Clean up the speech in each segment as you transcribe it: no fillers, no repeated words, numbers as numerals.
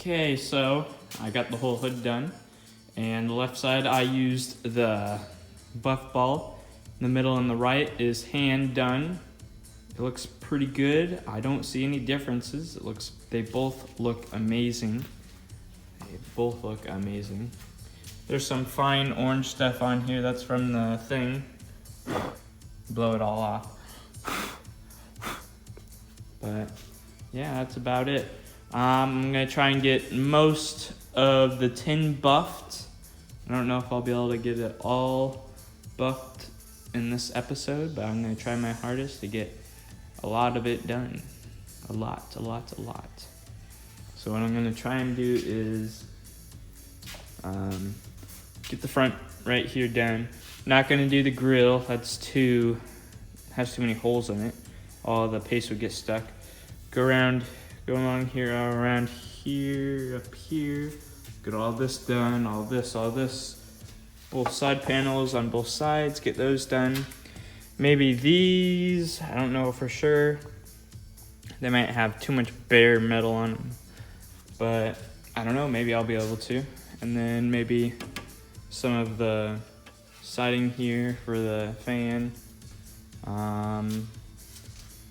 Okay, so I got the whole hood done, and the left side I used the buff ball. In the middle and the right is hand done. It looks pretty good. I don't see any differences. They both look amazing. They both look amazing. There's some fine orange stuff on here. That's from the thing. Blow it all off. But yeah, that's about it. I'm gonna try and get most of the tin buffed. I don't know if I'll be able to get it all buffed in this episode, but I'm gonna try my hardest to get a lot of it done. A lot. So what I'm gonna try and do is get the front right here done. Not gonna do the grill, has too many holes in it. All the paste would get stuck. Go along here, around here, up here. Get all this done, all this. Both side panels on both sides, get those done. Maybe these, I don't know for sure. They might have too much bare metal on them, but I don't know, maybe I'll be able to. And then maybe some of the siding here for the fan.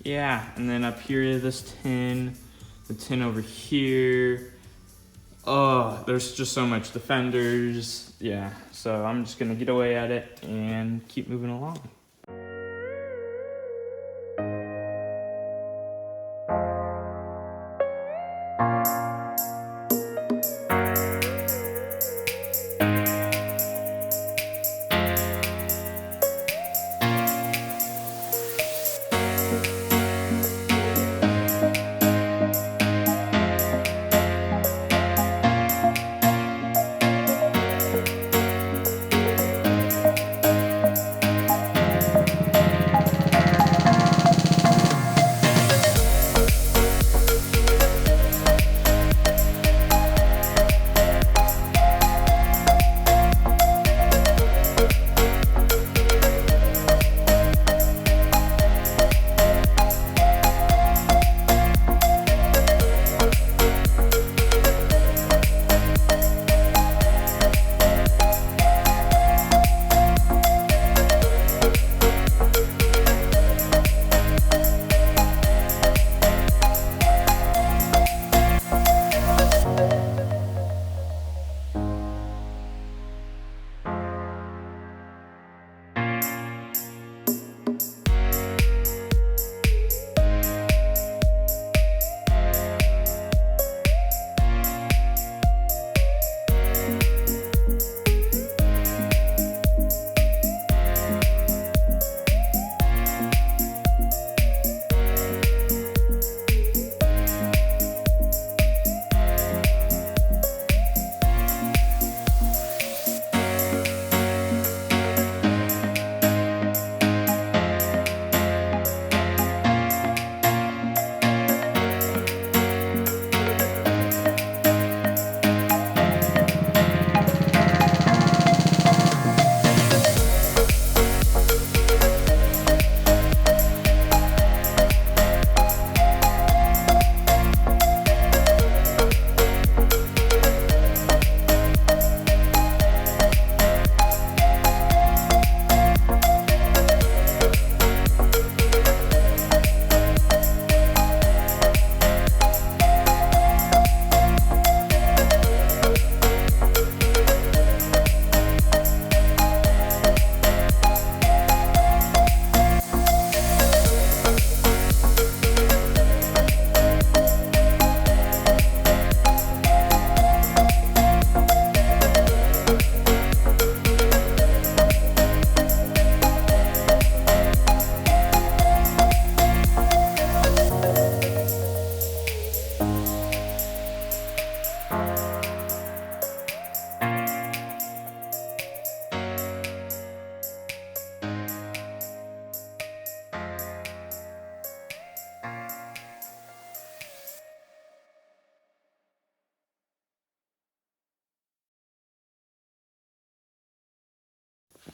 Yeah, and then up here, this tin, the tin over here. Oh, there's just so much. The fenders, yeah. So I'm just gonna get away at it and keep moving along.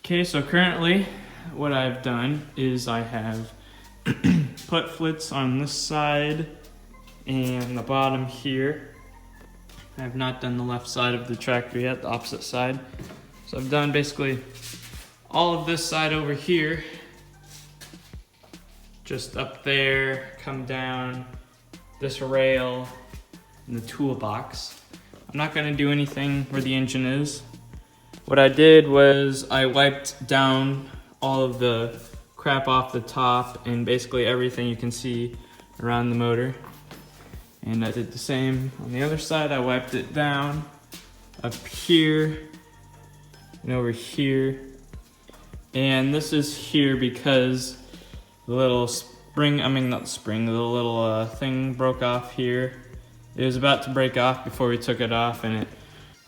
Okay, so currently what I've done is I have put Flitz on this side and the bottom here. I have not done the left side of the tractor yet, the opposite side. So I've done basically all of this side over here. Just up there, come down, this rail, and the toolbox. I'm not gonna do anything where the engine is. What I did was I wiped down all of the crap off the top and basically everything you can see around the motor. And I did the same on the other side. I wiped it down up here and over here. And this is here because the little spring, not the spring, the little thing broke off here. It was about to break off before we took it off, and it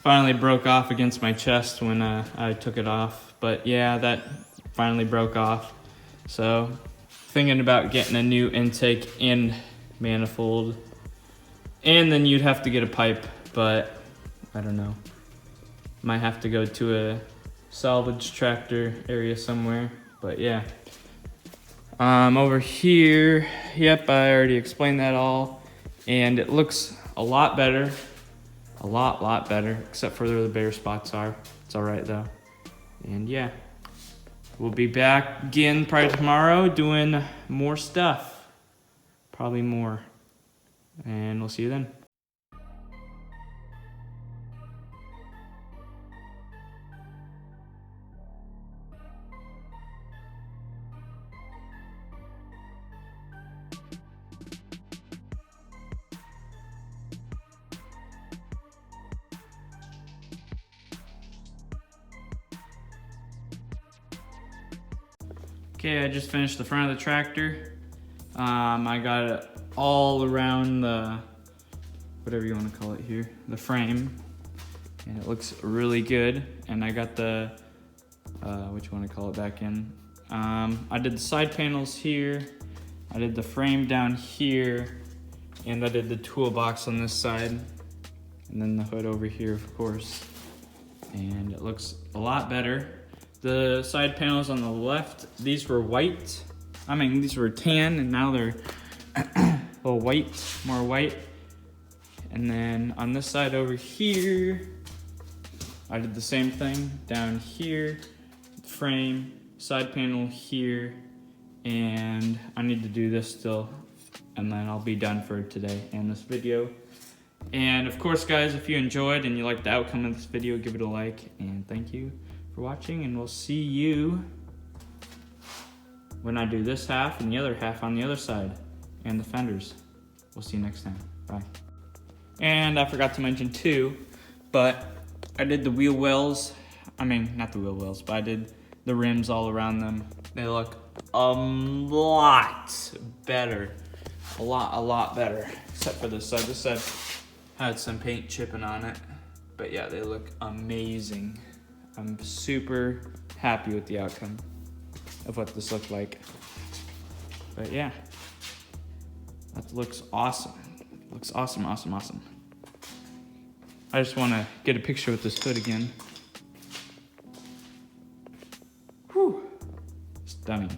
finally broke off against my chest when I took it off. But yeah, that finally broke off. So thinking about getting a new intake and manifold. And then you'd have to get a pipe, but I don't know. Might have to go to a salvage tractor area somewhere, but yeah. Over here, yep, I already explained that all. And it looks a lot better, a lot better, except for where the bare spots are. It's all right though. And yeah, we'll be back again probably tomorrow doing more stuff, probably more. And we'll see you then. Okay, I just finished the front of the tractor. I got it all around the, whatever you want to call it here, the frame. And it looks really good. And I got the, what you want to call it back in. I did the side panels here. I did the frame down here. And I did the toolbox on this side. And then the hood over here, of course. And it looks a lot better. The side panels on the left, these were white. These were tan, and now they're a little white, more white. And then on this side over here, I did the same thing. Down here, frame, side panel here, and I need to do this still, and then I'll be done for today and this video. And of course, guys, if you enjoyed and you liked the outcome of this video, give it a like, and thank you for watching, and we'll see you when I do this half and the other half on the other side and the fenders. We'll see you next time. Bye. And I forgot to mention too, but I did the wheel wells. Not the wheel wells, but I did the rims all around them. They look a lot better. A lot better. Except for this side. This side had some paint chipping on it. But yeah, they look amazing. I'm super happy with the outcome of what this looked like. But yeah, that looks awesome. Looks awesome. I just want to get a picture with this hood again. Whew, stunning.